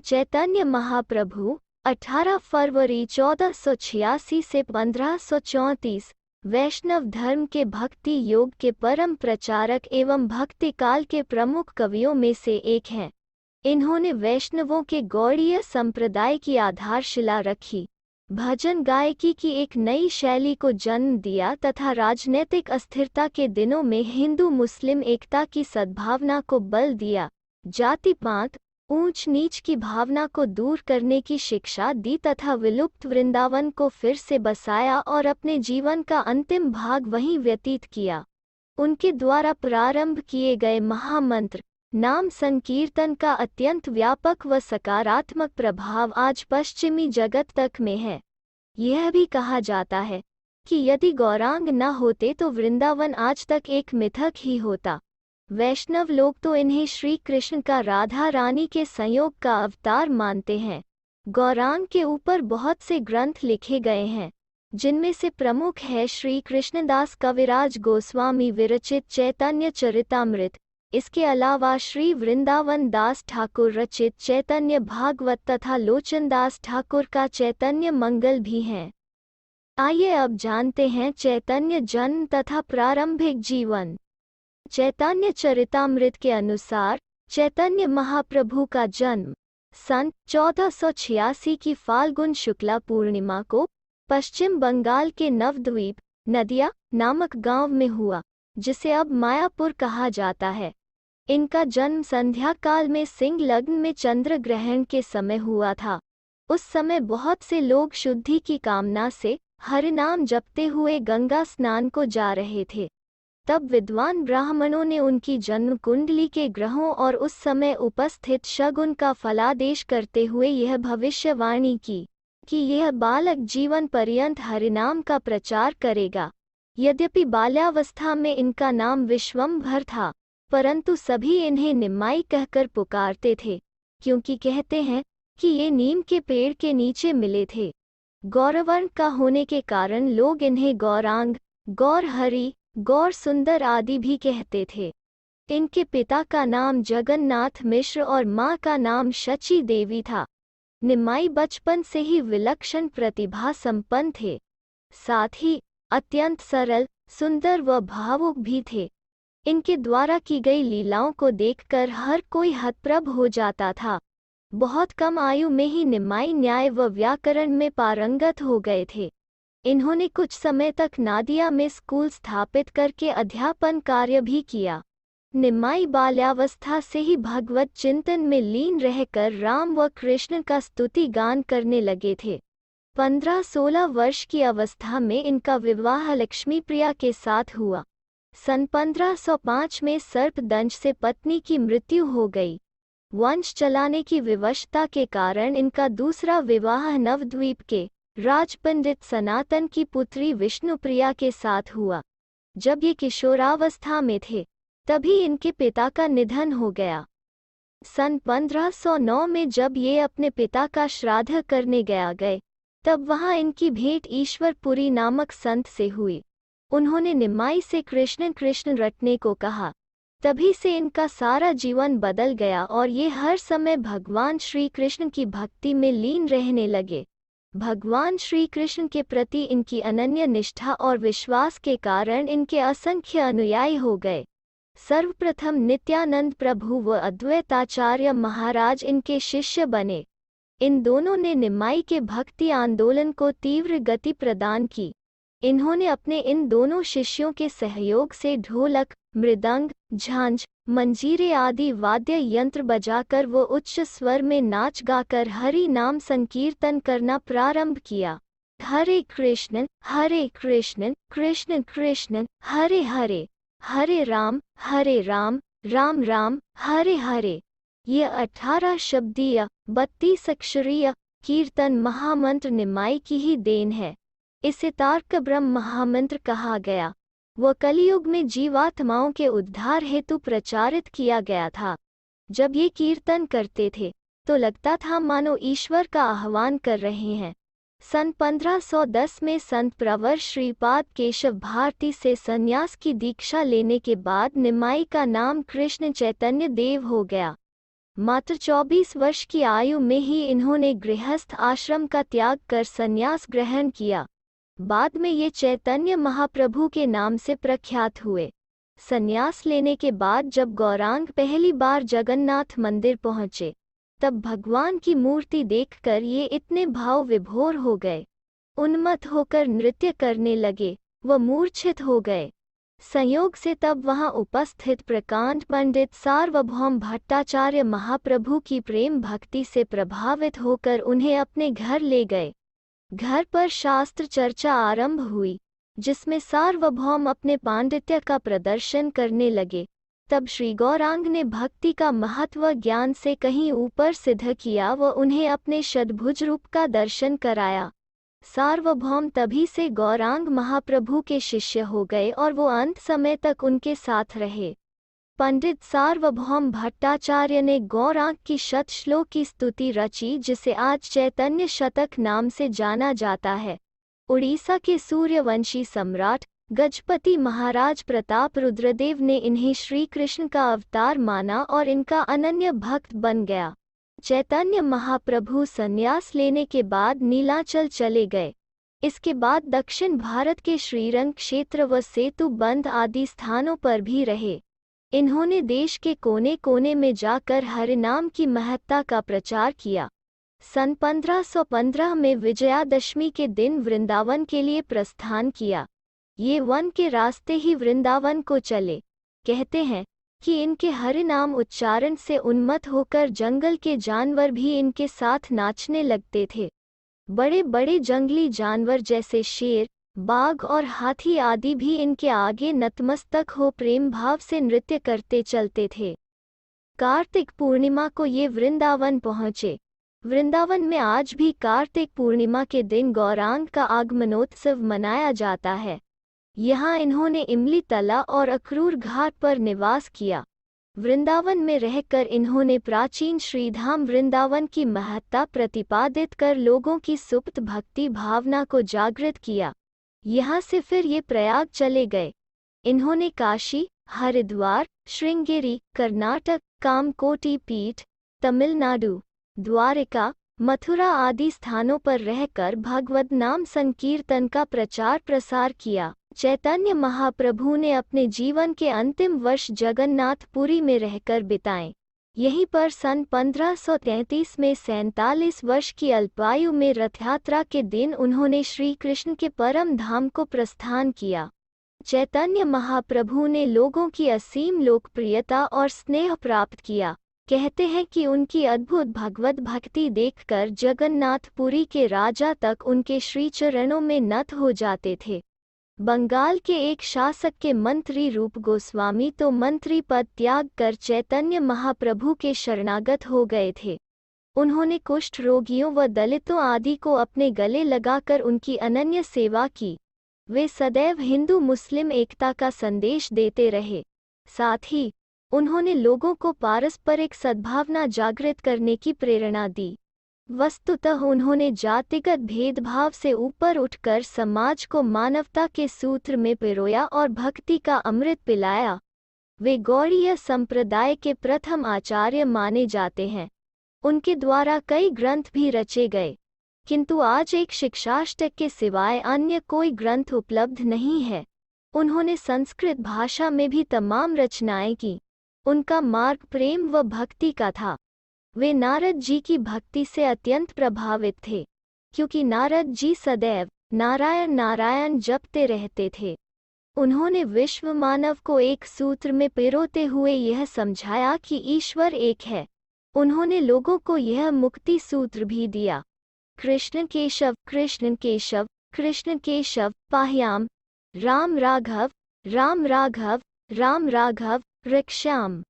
चैतन्य महाप्रभु 18 फरवरी 1486 से 1534 वैष्णव धर्म के भक्ति योग के परम प्रचारक एवं भक्ति काल के प्रमुख कवियों में से एक हैं। इन्होंने वैष्णवों के गौड़ीय संप्रदाय की आधारशिला रखी, भजन गायकी की एक नई शैली को जन्म दिया तथा राजनीतिक अस्थिरता के दिनों में हिंदू मुस्लिम एकता की सद्भावना को बल दिया, जाति पात ऊंच नीच की भावना को दूर करने की शिक्षा दी तथा विलुप्त वृंदावन को फिर से बसाया और अपने जीवन का अंतिम भाग वहीं व्यतीत किया। उनके द्वारा प्रारंभ किए गए महामंत्र नाम संकीर्तन का अत्यंत व्यापक व सकारात्मक प्रभाव आज पश्चिमी जगत तक में है। यह भी कहा जाता है कि यदि गौरांग न होते तो वृंदावन आज तक एक मिथक ही होता। वैष्णव लोग तो इन्हें श्री कृष्ण का राधा रानी के संयोग का अवतार मानते हैं। गौरांग के ऊपर बहुत से ग्रंथ लिखे गए हैं, जिनमें से प्रमुख है श्री कृष्णदास कविराज गोस्वामी विरचित चैतन्य चरितामृत। इसके अलावा श्री वृंदावन दास ठाकुर रचित चैतन्य भागवत तथा लोचनदास ठाकुर का चैतन्य मंगल भी हैं। आइए अब जानते हैं चैतन्य जन्म तथा प्रारंभिक जीवन। चैतन्य चरितामृत के अनुसार चैतन्य महाप्रभु का जन्म सन 1486 की फाल्गुन शुक्ला पूर्णिमा को पश्चिम बंगाल के नवद्वीप नदिया नामक गांव में हुआ, जिसे अब मायापुर कहा जाता है। इनका जन्म संध्या काल में सिंह लग्न में चंद्र ग्रहण के समय हुआ था। उस समय बहुत से लोग शुद्धि की कामना से हरिनाम जपते हुए गंगा स्नान को जा रहे थे। तब विद्वान ब्राह्मणों ने उनकी जन्म कुंडली के ग्रहों और उस समय उपस्थित शगुन का फलादेश करते हुए यह भविष्यवाणी की कि यह बालक जीवन पर्यंत हरिनाम का प्रचार करेगा। यद्यपि बाल्यावस्था में इनका नाम विश्वंभर था, परंतु सभी इन्हें निमाई कहकर पुकारते थे, क्योंकि कहते हैं कि ये नीम के पेड़ के नीचे मिले थे। गौरवर्ण का होने के कारण लोग इन्हें गौरांग, गौरहरि, गौर सुंदर आदि भी कहते थे। इनके पिता का नाम जगन्नाथ मिश्र और मां का नाम शची देवी था। निमाई बचपन से ही विलक्षण प्रतिभा संपन्न थे, साथ ही अत्यंत सरल, सुंदर व भावुक भी थे। इनके द्वारा की गई लीलाओं को देखकर हर कोई हतप्रभ हो जाता था। बहुत कम आयु में ही निमाई न्याय व व्याकरण में पारंगत हो गए थे। इन्होंने कुछ समय तक नादिया में स्कूल स्थापित करके अध्यापन कार्य भी किया। निमाई बाल्यावस्था से ही भगवत चिंतन में लीन रहकर राम व कृष्ण का स्तुति गान करने लगे थे। 15-16 वर्ष की अवस्था में इनका विवाह लक्ष्मी प्रिया के साथ हुआ। सन 1505 में सर्पदंश से पत्नी की मृत्यु हो गई। वंश चलाने की विवशता के कारण इनका दूसरा विवाह नवद्वीप के राजपंडित सनातन की पुत्री विष्णुप्रिया के साथ हुआ। जब ये किशोरावस्था में थे, तभी इनके पिता का निधन हो गया। सन 1509 में जब ये अपने पिता का श्राद्ध करने गए, तब वहां इनकी भेंट ईश्वरपुरी नामक संत से हुई। उन्होंने निमाई से कृष्ण कृष्ण रटने को कहा। तभी से इनका सारा जीवन बदल गया और ये हर समय भगवान श्री कृष्ण की भक्ति में लीन रहने लगे। भगवान श्री कृष्ण के प्रति इनकी अनन्य निष्ठा और विश्वास के कारण इनके असंख्य अनुयायी हो गए। सर्वप्रथम नित्यानंद प्रभु व अद्वैताचार्य महाराज इनके शिष्य बने। इन दोनों ने निमाई के भक्ति आंदोलन को तीव्र गति प्रदान की। इन्होंने अपने इन दोनों शिष्यों के सहयोग से ढोलक, मृदंग, झांझ, मंजीरे आदि वाद्य यंत्र बजाकर व उच्च स्वर में नाच गाकर हरि नाम संकीर्तन करना प्रारंभ किया। हरे कृष्ण कृष्ण कृष्ण हरे हरे, हरे राम राम राम हरे हरे। ये 18 शब्दीय 32 अक्षरीय कीर्तन महामंत्र निमाई की ही देन है। इसे तारक ब्रह्म महामंत्र कहा गया। वह कलियुग में जीवात्माओं के उद्धार हेतु प्रचारित किया गया था। जब ये कीर्तन करते थे तो लगता था मानो ईश्वर का आह्वान कर रहे हैं। सन 1510 में संत प्रवर श्रीपाद केशव भारती से संन्यास की दीक्षा लेने के बाद निमाई का नाम कृष्ण चैतन्य देव हो गया। मात्र 24 वर्ष की आयु में ही इन्होंने गृहस्थ आश्रम का त्याग कर संन्यास ग्रहण किया। बाद में ये चैतन्य महाप्रभु के नाम से प्रख्यात हुए। संन्यास लेने के बाद जब गौरांग पहली बार जगन्नाथ मंदिर पहुंचे, तब भगवान की मूर्ति देखकर ये इतने भाव विभोर हो गए, उन्मत्त होकर नृत्य करने लगे, व मूर्छित हो गए। संयोग से तब वहां उपस्थित प्रकांड पंडित सार्वभौम भट्टाचार्य महाप्रभु की प्रेम भक्ति से प्रभावित होकर उन्हें अपने घर ले गए। घर पर शास्त्र चर्चा आरंभ हुई, जिसमें सार्वभौम अपने पांडित्य का प्रदर्शन करने लगे। तब श्री गौरांग ने भक्ति का महत्व ज्ञान से कहीं ऊपर सिद्ध किया व उन्हें अपने षड्भुज रूप का दर्शन कराया। सार्वभौम तभी से गौरांग महाप्रभु के शिष्य हो गए और वो अंत समय तक उनके साथ रहे। पंडित सार्वभौम भट्टाचार्य ने गौरांग की शत श्लोक की स्तुति रची, जिसे आज चैतन्य शतक नाम से जाना जाता है। उड़ीसा के सूर्यवंशी सम्राट गजपति महाराज प्रताप रुद्रदेव ने इन्हें श्री कृष्ण का अवतार माना और इनका अनन्य भक्त बन गया। चैतन्य महाप्रभु संन्यास लेने के बाद नीलाचल चले गए। इसके बाद दक्षिण भारत के श्रीरंग क्षेत्र व सेतु बंध आदि स्थानों पर भी रहे। इन्होंने देश के कोने कोने में जाकर हरिनाम की महत्ता का प्रचार किया। सन 1515 में विजयादशमी के दिन वृंदावन के लिए प्रस्थान किया। ये वन के रास्ते ही वृंदावन को चले। कहते हैं कि इनके हरिनाम उच्चारण से उन्मत्त होकर जंगल के जानवर भी इनके साथ नाचने लगते थे। बड़े बड़े जंगली जानवर जैसे शेर, बाघ और हाथी आदि भी इनके आगे नतमस्तक हो प्रेम भाव से नृत्य करते चलते थे। कार्तिक पूर्णिमा को ये वृंदावन पहुँचे। वृंदावन में आज भी कार्तिक पूर्णिमा के दिन गौरांग का आगमनोत्सव मनाया जाता है। यहाँ इन्होंने इमली तला और अक्रूर घाट पर निवास किया। वृंदावन में रहकर इन्होंने प्राचीन श्रीधाम वृंदावन की महत्ता प्रतिपादित कर लोगों की सुप्त भक्ति भावना को जागृत किया। यहाँ से फिर ये प्रयाग चले गए। इन्होंने काशी, हरिद्वार, श्रृंगेरी, कर्नाटक, कामकोटी पीठ, तमिलनाडु, द्वारिका, मथुरा आदि स्थानों पर रहकर भगवद नाम संकीर्तन का प्रचार प्रसार किया। चैतन्य महाप्रभु ने अपने जीवन के अंतिम वर्ष जगन्नाथपुरी में रहकर बिताए। यहीं पर सन 1533 में 47 वर्ष की अल्पायु में रथयात्रा के दिन उन्होंने श्री कृष्ण के परम धाम को प्रस्थान किया। चैतन्य महाप्रभु ने लोगों की असीम लोकप्रियता और स्नेह प्राप्त किया। कहते हैं कि उनकी अद्भुत भगवत भक्ति देखकर जगन्नाथपुरी के राजा तक उनके श्री चरणों में नत हो जाते थे। बंगाल के एक शासक के मंत्री रूप गोस्वामी तो मंत्री पद त्याग कर चैतन्य महाप्रभु के शरणागत हो गए थे। उन्होंने कुष्ठ रोगियों व दलितों आदि को अपने गले लगाकर उनकी अनन्य सेवा की। वे सदैव हिंदू मुस्लिम एकता का संदेश देते रहे। साथ ही उन्होंने लोगों को पारस्परिक सद्भावना जागृत करने की प्रेरणा दी। वस्तुतः उन्होंने जातिगत भेदभाव से ऊपर उठकर समाज को मानवता के सूत्र में पिरोया और भक्ति का अमृत पिलाया। वे गौड़ीय संप्रदाय के प्रथम आचार्य माने जाते हैं। उनके द्वारा कई ग्रंथ भी रचे गए, किंतु आज एक शिक्षाष्टक के सिवाय अन्य कोई ग्रंथ उपलब्ध नहीं है। उन्होंने संस्कृत भाषा में भी तमाम रचनाएं की। उनका मार्ग प्रेम व भक्ति का था। वे नारद जी की भक्ति से अत्यंत प्रभावित थे, क्योंकि नारद जी सदैव नारायण नारायण जपते रहते थे। उन्होंने विश्व मानव को एक सूत्र में पिरोते हुए यह समझाया कि ईश्वर एक है। उन्होंने लोगों को यह मुक्ति सूत्र भी दिया, कृष्ण केशव कृष्ण केशव कृष्ण केशव पाह्याम, राम राघव राम राघव राम राघव रक्षाम।